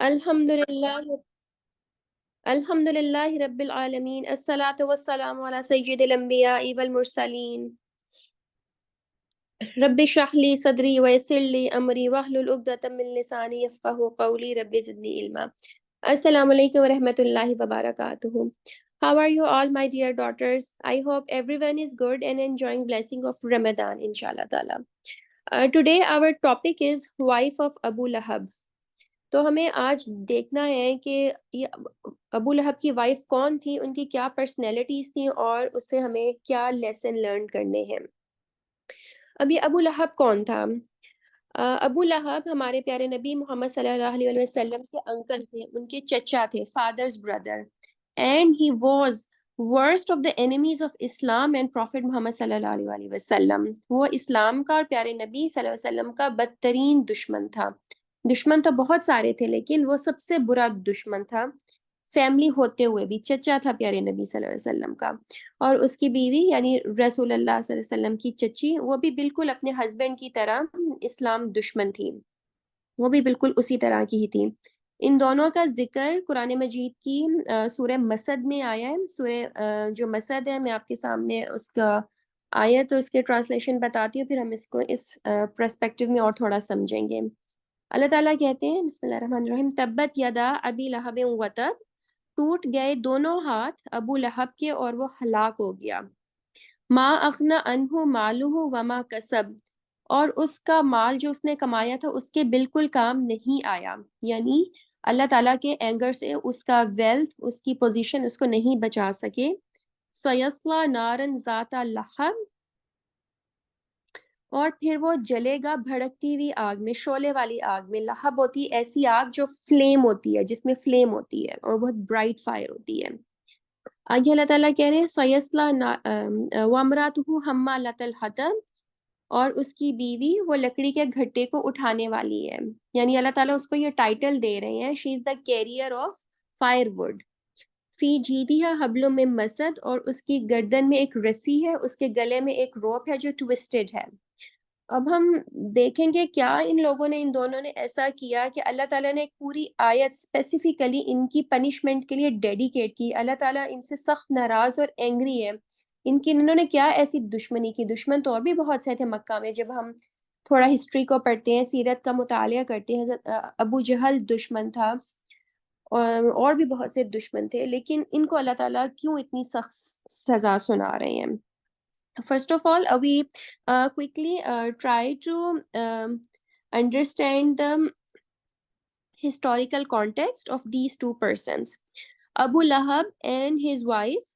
अल्हम्दुलिल्लाह अल्हम्दुलिल्लाहि रब्बिल आलमीन अस्सलातु वस्सलामु अला सय्यिदिल अंबियाइ वल मुरसलीन रब्बि इश्रह ली सदरी व यस्सिर ली अमरी वहलुल उक़दतम मिन लिसानी यफ़क़हू क़ौली rabbi ज़िदनी इल्मा। Assalamu alaikum wa rahmatullahi wa barakatuhu. How are you all, my dear daughters? I hope everyone is good and enjoying blessing of Ramadan, inshallah ta'ala. Today our topic is wife of Abu Lahab. तो हमें आज देखना है कि ये अबू लहब की wife कौन थी, उनकी क्या पर्सनैलिटीज थी और उससे हमें क्या लेसन लर्न करने हैं। अभी अबू लहब कौन था? अबू लहब हमारे प्यारे नबी मोहम्मद सल्लल्लाहु अलैहि वसल्लम के अंकल थे, उनके चचा थे, father's brother, and he was worst of the enemies of Islam and prophet Muhammad सल्लल्लाहु अलैहि वसल्लम। वो इस्लाम का और प्यारे नबी सल्लल्लाहु अलैहि वसल्लम का बदतरीन दुश्मन था। दुश्मन तो बहुत सारे थे लेकिन वो सबसे बुरा दुश्मन था, फैमिली होते हुए भी। चचा था प्यारे नबी सल्लल्लाहु अलैहि वसल्लम का, और उसकी बीवी यानी रसूलुल्लाह सल्लल्लाहु अलैहि वसल्लम की चची, वो भी बिल्कुल अपने हस्बैंड की तरह इस्लाम दुश्मन थी। वो भी बिल्कुल उसी तरह की ही थी। इन दोनों का जिक्र कुरान मजीद की सूरह मसद में आया है। सूरह जो मसद है, मैं आपके सामने उसका आयत और उसके ट्रांसलेशन बताती हूँ, फिर हम इसको इस पर्सपेक्टिव में और थोड़ा समझेंगे। अल्लाह ताला कहते हैं, बिस्मिल्लाहिर्रहमानिर्रहीम, तब्बत यदा अबी लहब व तब, टूट गए दोनों हाथ अबू लहब के और वो हलाक हो गया। मा अखना अनहु मालुहु वमा कसब, और उसका माल जो उसने कमाया था उसके बिल्कुल काम नहीं आया। यानी अल्लाह ताला के एंगर से उसका वेल्थ, उसकी पोजीशन उसको नहीं बचा सके। सयस्ला नारन जाता लहब, और फिर वो जलेगा भड़कती हुई आग में, शोले वाली आग में। लहब होती है ऐसी आग जो फ्लेम होती है, जिसमें फ्लेम होती है और बहुत ब्राइट फायर होती है। आगे अल्लाह ताला कह रहे हैं सयस्ला वमरातुहु हम्मालतल हतब, और उसकी बीवी वो लकड़ी के घट्टे को उठाने वाली है। यानी अल्लाह ताला उसको ये टाइटल दे रहे हैं, she is the carrier of firewood. फी जीदिहा हब्लुम मिन मसद, और उसकी गर्दन में एक रस्सी है, उसके गले में एक रोप है जो ट्विस्टेड है। अब हम देखेंगे क्या इन लोगों ने, इन दोनों ने ऐसा किया कि अल्लाह ताला ने एक पूरी आयत स्पेसिफिकली इनकी पनिशमेंट के लिए डेडिकेट की। अल्लाह ताला इनसे सख्त नाराज और एंग्री है। इन्होंने क्या ऐसी दुश्मनी की? दुश्मन तो और भी बहुत से थे मक्का में। जब हम थोड़ा हिस्ट्री को पढ़ते हैं, सीरत का मुतालिया करते हैं, अबू जहल दुश्मन था, और भी बहुत से दुश्मन थे, लेकिन इनको अल्लाह ताला क्यों इतनी सख्त सजा सुना रहे हैं? First of all, we quickly try to understand the historical context of these two persons. Abu Lahab and his wife,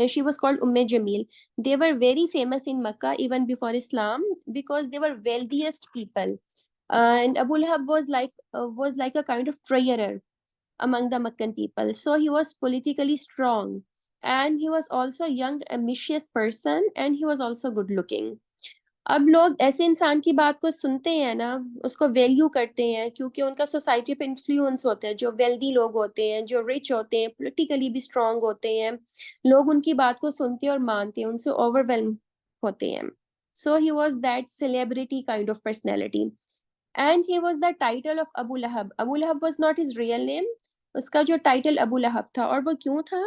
she was called Jamil. They were very famous in Makkah even before Islam because they were wealthiest people. And Abu Lahab was like a kind of treasurer among the Meccan people. So he was politically strong, and he was also a young, ambitious person, and he was also good looking. अब लोग ऐसे इंसान की बात को सुनते हैं ना, उसको वैल्यू करते हैं क्योंकि उनका सोसाइटी पे इन्फ्लुएंस होता है। जो वेल्दी लोग होते हैं, जो रिच होते हैं, पॉलिटिकली भी स्ट्रांग होते हैं, लोग उनकी बात को सुनते हैं और मानते हैं, उनसे ओवरवेलम होते हैं। So he was that celebrity kind of personality, and he was the title of Abu Lahab. Abu Lahab was not his real name, उसका जो टाइटल अबू लहब था। और वो क्यों था?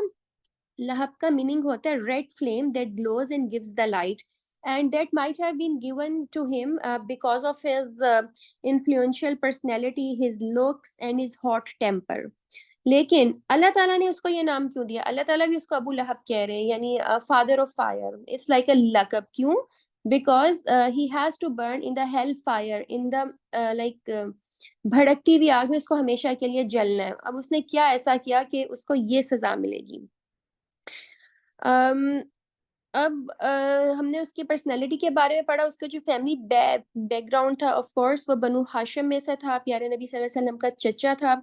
लहब का मीनिंग होता है red flame that glows and gives the light, and that might have been given to him because of his influential personality, his looks and his hot temper. लेकिन अल्लाह ताला ने उसको ये नाम क्यों दिया? अल्लाह ताला भी उसको अबू लहब कह रहे हैं, यानी father of fire. It's like a लकब। क्यों? Because he has to burn in the hell fire, in the like भड़कती हुई आग में उसको हमेशा के लिए जलना है। अब उसने क्या ऐसा किया कि उसको ये सजा मिलेगी? अब हमने उसकी पर्सनैलिटी के बारे में पढ़ा, उसका जो फैमिली बैकग्राउंड था, ऑफ कोर्स वो बनु हाशिम में से था, प्यारे नबी सल्लल्लाहु अलैहि वसल्लम का चचा था।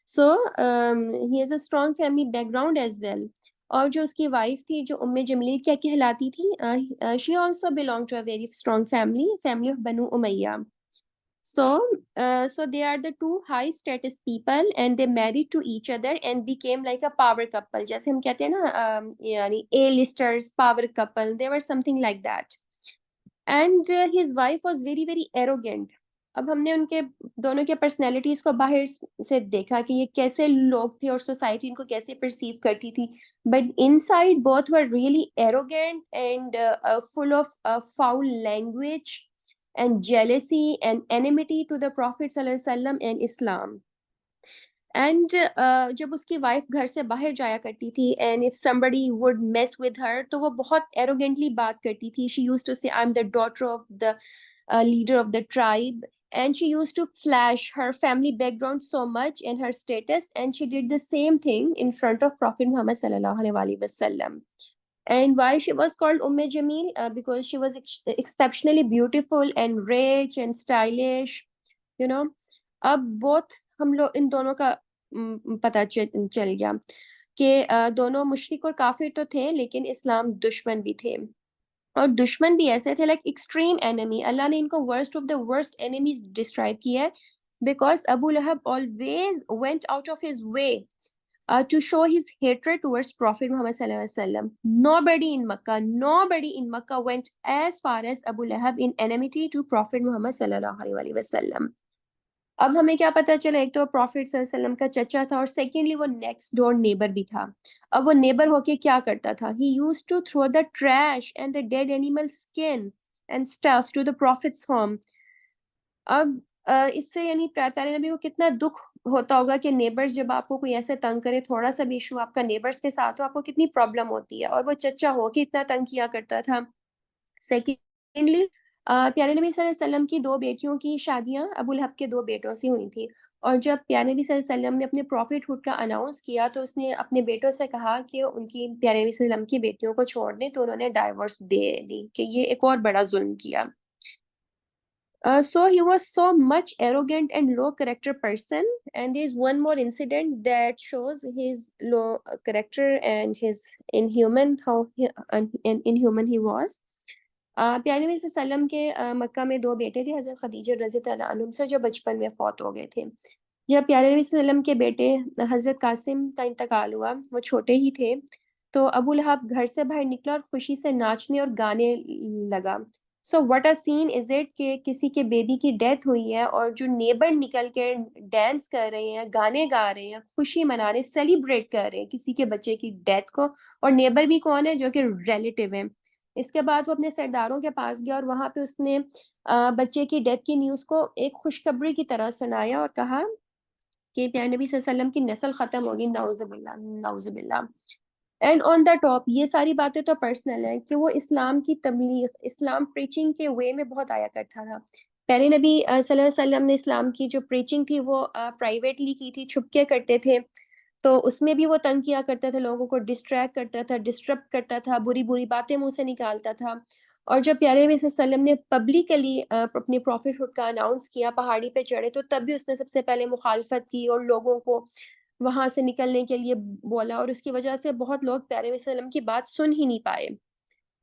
So he has a strong family background as well. और जो उसकी वाइफ थी, जो उम्मे जमील क्या कहलाती थी, she also belong to a very strong family of Banu Umayya. So they are the two high status people, and they married to each other and became like a power couple. जैसे हम कहते हैं ना, यानी A-listers, power couple. They were something like that. And his wife was very, very arrogant. अब हमने उनके दोनों के पर्सनैलिटीज को बाहर से देखा कि ये कैसे लोग थे और सोसाइटी इनको कैसे परसीव करती थी, but inside both were really arrogant and full of foul language and jealousy and enmity to the Prophet sallallahu alaihi wasallam and Islam. And जब उसकी वाइफ घर से बाहर जाया करती थी and if somebody would mess with her, तो वो बहुत एरोगेंटली बात करती थी. शी यूज्ड टू से I am the daughter of the leader of the tribe, and she used to flash her family background so much and her status, and she did the same thing in front of Prophet Muhammad sallallahu alaihi wasallam. And why she was called Jameel? Because she was exceptionally beautiful and rich and stylish, you know. अब both हम लोग इन दोनों का पता चल गया कि दोनों मुशरिक और काफिर तो थे, लेकिन इस्लाम दुश्मन भी थे. और दुश्मन भी ऐसे थे लाइक एक्सट्रीम एनिमी. अल्लाह ने इनको worst of the worst enemies describe किया है, because Abu Lahab always went out of his way to show his hatred towards Prophet Muhammad sallallahu alaihi wasallam. Nobody in Makkah went as far as Abu Lahab in enmity to Prophet Muhammad sallallahu alaihi wasallam. अब हमें क्या पता चला, एक तो profit सल्लल्लाहु अलैहि वसल्लम का चचा था, और सेकेंडली वो नेक्स्ट डोर नेबर भी था. अब वो नेबर होके क्या करता था, he used to throw the trash and the dead animal skin and stuff to the prophet's home. अब इससे यानी प्यारे नबी को कितना दुख होता होगा कि नेबर्स जब आपको कोई ऐसे तंग करे, थोड़ा सा भी इशू आपका नेबर्स के साथ हो, आपको कितनी प्रॉब्लम होती है. और वो चचा हो के इतना तंग किया करता था. सेकेंडली प्यारे नबी सल्लल्लाहु अलैहि वसल्लम की दो बेटियों की शादियां अबू लहब के दो बेटों से हुई थी. और जब प्यारे नबी सल्लल्लाहु अलैहि वसल्लम ने अपने प्रॉफिटहुड का अनाउंस किया, तो उसने अपने बेटों से कहा कि उनकी प्यारे नबी सल्लल्लाहु अलैहि वसल्लम की बेटियों को छोड़ दें, तो उन्होंने डाइवोर्स दे दी कि ये एक और बड़ा जुल्म किया. So he was so much arrogant and low character person, and there's one more incident that shows his low character and his inhuman inhuman he was. प्यारे नबी सल्लम के मक्का में दो बेटे थे, हज़रत खदीजा रज़ी अल्लाह अन्हुम से, जो बचपन में फौत हो गए थे. जब प्यारे नबी सल्लम के बेटे हज़रत कासिम का इंतकाल हुआ, वो छोटे ही थे, तो अबू लहब घर से बाहर निकला और खुशी से नाचने और गाने लगा. So what a scene is it कि किसी के बेबी की डेथ हुई है और जो नेबर निकल के डांस कर रहे हैं, गाने गा रहे हैं, खुशी मना रहे हैं, सेलिब्रेट कर रहे हैं किसी के बच्चे की डेथ को. और नेबर भी कौन है, जो कि रिलेटिव है. इसके बाद वो अपने सरदारों के पास गया और वहां पे उसने बच्चे की डेथ की न्यूज़ को एक खुशखबरी की तरह सुनाया और कहा कि प्यारे नबी सल्लल्लाहु अलैहि वसल्लम की नस्ल खत्म होगी, नाउज़ुबिल्लाह नाउज़ुबिल्लाह. एंड ऑन द टॉप ये सारी बातें तो पर्सनल है कि वो इस्लाम की तबलीग, इस्लाम प्रीचिंग के वे में बहुत आया करता था. प्यारे नबी सल्लल्लाहु अलैहि वसल्लम ने इस्लाम की जो प्रीचिंग थी वो प्राइवेटली की थी, छुप के करते थे. तो उसमें भी वो तंग किया करता था, लोगों को डिस्ट्रैक्ट करता था, डिस्टर्ब करता था, बुरी बुरी बातें मुंह से निकालता था. और जब प्यारे नबी सल्लल्लाहु अलैहि वसल्लम ने पब्लिकली अपनी प्रॉफिटहुड का अनाउंस किया, पहाड़ी पे चढ़े, तो तब भी उसने सबसे पहले मुखालफत की और लोगों को वहां से निकलने के लिए बोला. और उसकी वजह से बहुत लोग प्यारे नबी सल्लल्लाहु अलैहि वसल्लम की बात सुन ही नहीं पाए,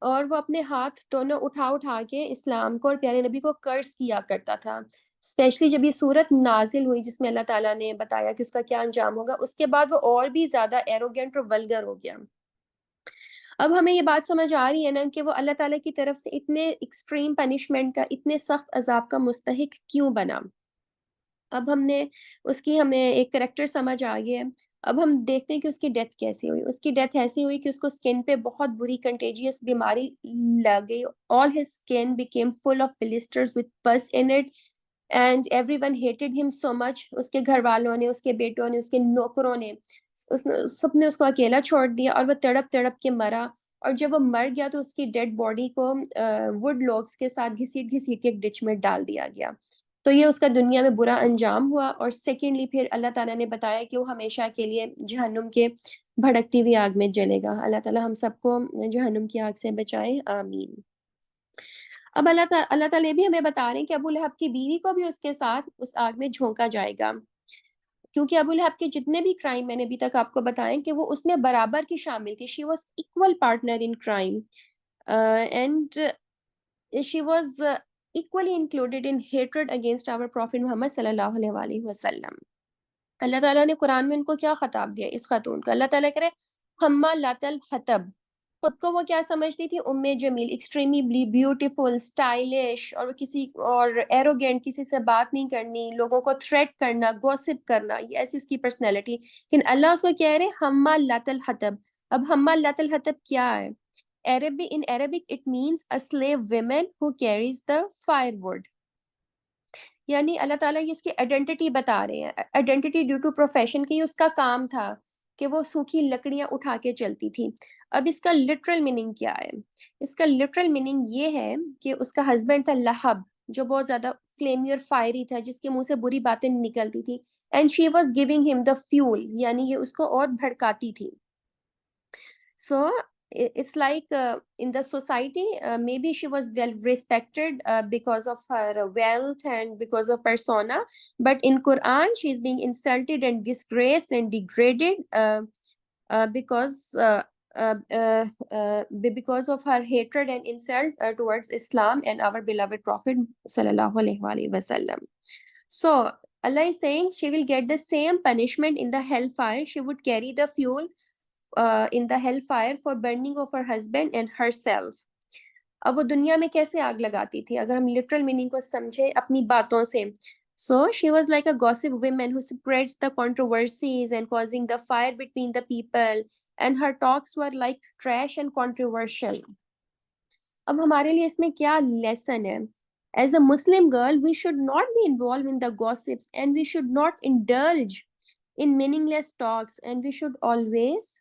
और वो अपने हाथ दोनों उठा उठा के इस्लाम को और प्यारे नबी को कर्ज किया करता था. स्पेशली जब ये सूरत नाजिल हुई जिसमें अल्लाह ताला ने बताया कि उसका क्या अंजाम होगा, उसके बाद वो और भी ज्यादा एरोगेंट और वल्गर हो गया. अब हमें ये बात समझ आ रही है ना कि वो अल्लाह ताला की तरफ से इतने एक्सट्रीम पनिशमेंट का, इतने सख्त अजाब का मुस्तहिक क्यों बना. अब हमें एक करेक्टर समझ आ गया है. अब हम देखते हैं कि उसकी डेथ कैसे हुई. उसकी डेथ ऐसी हुई कि उसको स्किन पे बहुत बुरी कंटेजियस बीमारी लग गई. All his skin became full of blisters with pus in it, and everyone hated him so much. उसके घर वालों ने, उसके बेटों ने, उसके नौकरों ने, उसने सबने उसको अकेला छोड़ दिया और वो तड़प तड़प के मरा. और जब वो मर गया तो उसकी डेड बॉडी को वुड लॉग्स के साथ घसीट घसीट के एक डिच में डाल दिया गया. तो ये उसका दुनिया में बुरा अंजाम हुआ. और सेकेंडली फिर अल्लाह ताला ने बताया कि वो हमेशा के लिए जहन्नुम के भड़कती हुई आग में जलेगा. अल्लाह ताला हम सबको जहन्नुम की आग से बचाए, आमीन. अब अल्लाह ताला ये भी हमें बता रहे हैं कि अबू लहब की बीवी को भी उसके साथ उस आग में झोंका जाएगा, क्योंकि अबू लहब के जितने भी क्राइम मैंने अभी तक आपको बताएं कि वो उसमें बराबर की शामिल थी. She was equal partner in crime, and she was equally included in hatred against our Prophet Muhammad sallallahu alaihi wasallam. अल्लाह ताला ने कुरान में उनको क्या खिताब दिया, इस खातून का. अल्लाह ताला करे हम्मा लातल हतब, खुद को वो क्या समझती थी, उम्मे जमील, एक्सट्रीमली ब्यूटीफुल, स्टाइलिश, और वो किसी और एरोगेंट, किसी से बात नहीं करनी, लोगों को थ्रेट करना, गॉसिप करना, ये ऐसी उसकी पर्सनैलिटी। लेकिन अल्लाह उसको कह रहे हम्मालातल हतब। अब हम्मालातल हतब क्या है? Arabic, in Arabic it means a slave woman who carries the firewood। यानी अल्लाह ताला ये उसकी आइडेंटिटी बता रहे हैं, आइडेंटिटी ड्यू टू प्रोफेशन की, उसका काम था कि वो सूखी लकड़ियां उठा के चलती थी। अब इसका लिटरल मीनिंग क्या है? इसका लिटरल मीनिंग ये है कि उसका हस्बैंड था लहब, जो बहुत ज्यादा फ्लेमी और फायरी था, जिसके मुंह से बुरी बातें निकलती थी, and she was giving him the fuel, यानी ये उसको और भड़काती थी। So it's like in the society, maybe she was well respected because of her wealth and because of persona, but in Quran she is being insulted and disgraced and degraded because because of her hatred and insult towards Islam and our beloved Prophet sallallahu alaihi wasallam. So Allah is saying she will get the same punishment in the hellfire. She would carry the fuel in the hellfire for burning of her husband and herself. अब वो दुनिया में कैसे आग लगाती थी, अगर हम लिटरल मीनिंग को समझे अपनी बातों से? So she was like a gossip woman who spreads the controversies and causing the fire between the people, and her talks were like trash and controversial. अब हमारे लिए इसमें क्या लेसन है? As a Muslim girl, we should not be involved in the gossips, and we should not indulge in meaningless talks, and we should always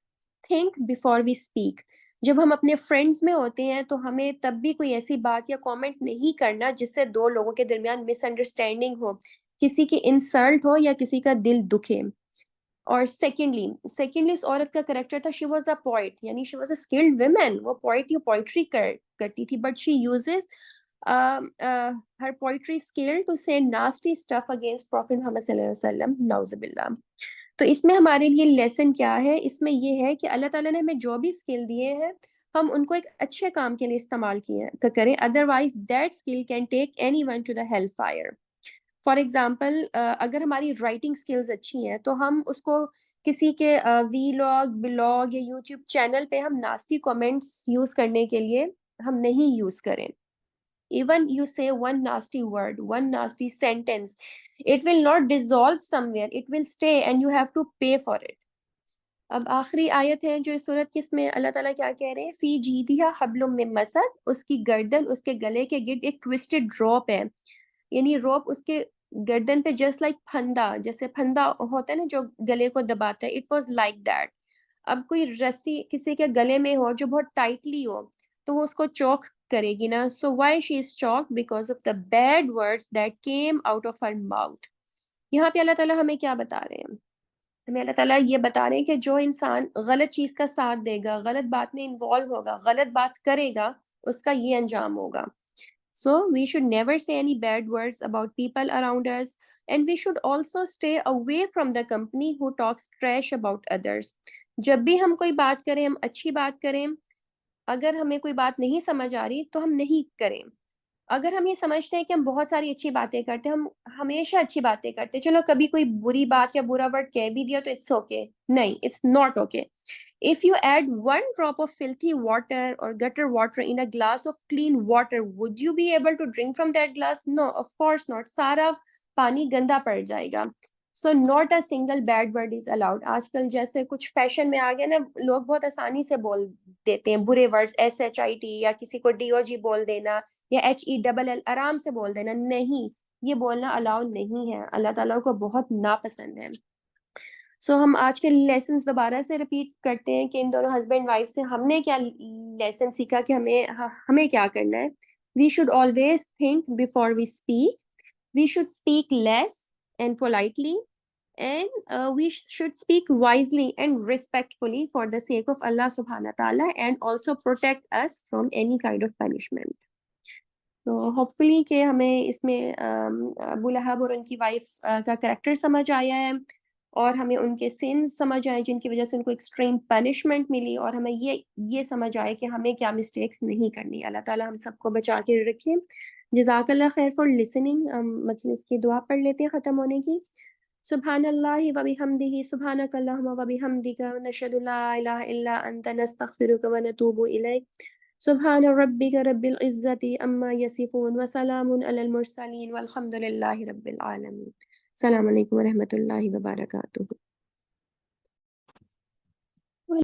think before we speak. जब हम अपने friends में होते हैं तो हमें तब भी कोई ऐसी बात या कमेंट नहीं करना जिससे दो लोगों के दरमियान मिसअंडरस्टैंडिंग हो, किसी की इंसल्ट हो या किसी का दिल दुखे। और सेकेंडली इस औरत का करेक्टर था, शी वॉज अ पोइट, यानी she was a skilled women, वो पोइट या पोइट्री करती थी, but she uses her poetry skill to say nasty stuff against Prophet Muhammad sallallahu alaihi wasallam, नाउजुबिल्लाह। तो इसमें हमारे लिए लेसन क्या है? इसमें ये है कि अल्लाह ताला ने हमें जो भी स्किल दिए हैं, हम उनको एक अच्छे काम के लिए इस्तेमाल करें, otherwise that skill can take anyone to the hell fire. For example, अगर हमारी राइटिंग स्किल्स अच्छी हैं तो हम उसको किसी के वीलॉग, ब्लॉग या यूट्यूब चैनल पे हम नास्टी कमेंट्स यूज करने के लिए हम नहीं यूज करें। Even you say one nasty word, one nasty sentence, it will not dissolve somewhere, it will stay and you have to pay for it. अब आखिरी आयत है जो इस सूरत की, इसमें अल्लाह ताला क्या कह रहे हैं? फी जीदिहा हब्लुम मिन मसद, उसकी गर्दन, उसके गले के गिर्द एक ट्विस्टेड रोप है, यानी रोप उसके गर्दन पे जस्ट लाइक फंदा, जैसे फंदा होता है ना जो गले को दबाता है, इट वाज लाइक दैट। अब कोई रस्सी किसी के गले में हो जो बहुत टाइटली हो तो वो उसको चौक करेगी ना। So why she is Chowk? Because of the bad words that came out of her mouth. यहाँ पे अल्लाह ताला हमें क्या बता रहे हैं? हमें अल्लाह ताला ये बता रहे हैं कि जो इंसान गलत चीज का साथ देगा, गलत बात में इन्वॉल्व होगा, गलत बात करेगा, उसका ये अंजाम होगा। So we should never say any bad words about people around us, and we should also stay away from the company who talks trash about others. जब भी हम कोई बात करें, हम अच्छी बात करें। अगर हमें कोई बात नहीं समझ आ रही तो हम नहीं करें। अगर हम ये समझते हैं कि हम बहुत सारी अच्छी बातें करते हैं, हम हमेशा अच्छी बातें करते हैं, चलो कभी कोई बुरी बात या बुरा वर्ड कह भी दिया तो इट्स ओके, नहीं, it's not okay. If you add one drop of filthy water or gutter water in a glass of clean water, would you be able to drink from that glass? No, of course not. सारा पानी गंदा पड़ जाएगा। So not a single bad word is allowed. आजकल जैसे कुछ fashion में आ गया ना, लोग बहुत आसानी से बोल देते हैं बुरे वर्ड्स, SHIT, या किसी को DOG बोल देना, या HELL आराम से बोल देना। नहीं, ये बोलना अलाउ नहीं है, अल्लाह ताला को बहुत नापसंद है। सो हम आज के लेसन दोबारा से रिपीट करते हैं कि इन दोनों हस्बैंड वाइफ से हमने क्या लेसन सीखा कि हमें क्या करना है। We should always think before we speak, we should speak less and politely, and we should speak wisely and respectfully for the sake of Allah subhanahu wa ta'ala, and also protect us from any kind of punishment. तो hopefully कि हमें इसमें अबू लहब और उनकी wife का character समझ आया है, और हमें उनके सिंस समझ आए जिनकी वजह से उनको एक्सट्रीम पनिशमेंट मिली, और हमें ये समझ आए कि हमें क्या मिस्टेक्स नहीं करनी। अल्लाह ताला हम सबको बचा के रखें। जज़ाकल्लाह खैर फॉर लिसनिंग। मजलिस की दुआ पढ़ लेते हैं ख़त्म होने की। सुब्हानल्लाहि व बिहम्दिहि सुब्हानकल्लाहुम्मा व बिहम्दिका व नशहदु ला इलाहा इल्ला अंता नस्तगफिरुका व नतूबु इलैक। सुब्हान रब्बिका रब्बिल इज्जति अम्मा यसिफून व सलामुन अलल मुरसलीन वल्हम्दुलिल्लाहि रब्बिल आलमीन। अस्सलामु अलैकुम व रहमतुल्लाहि व बरकातुहू।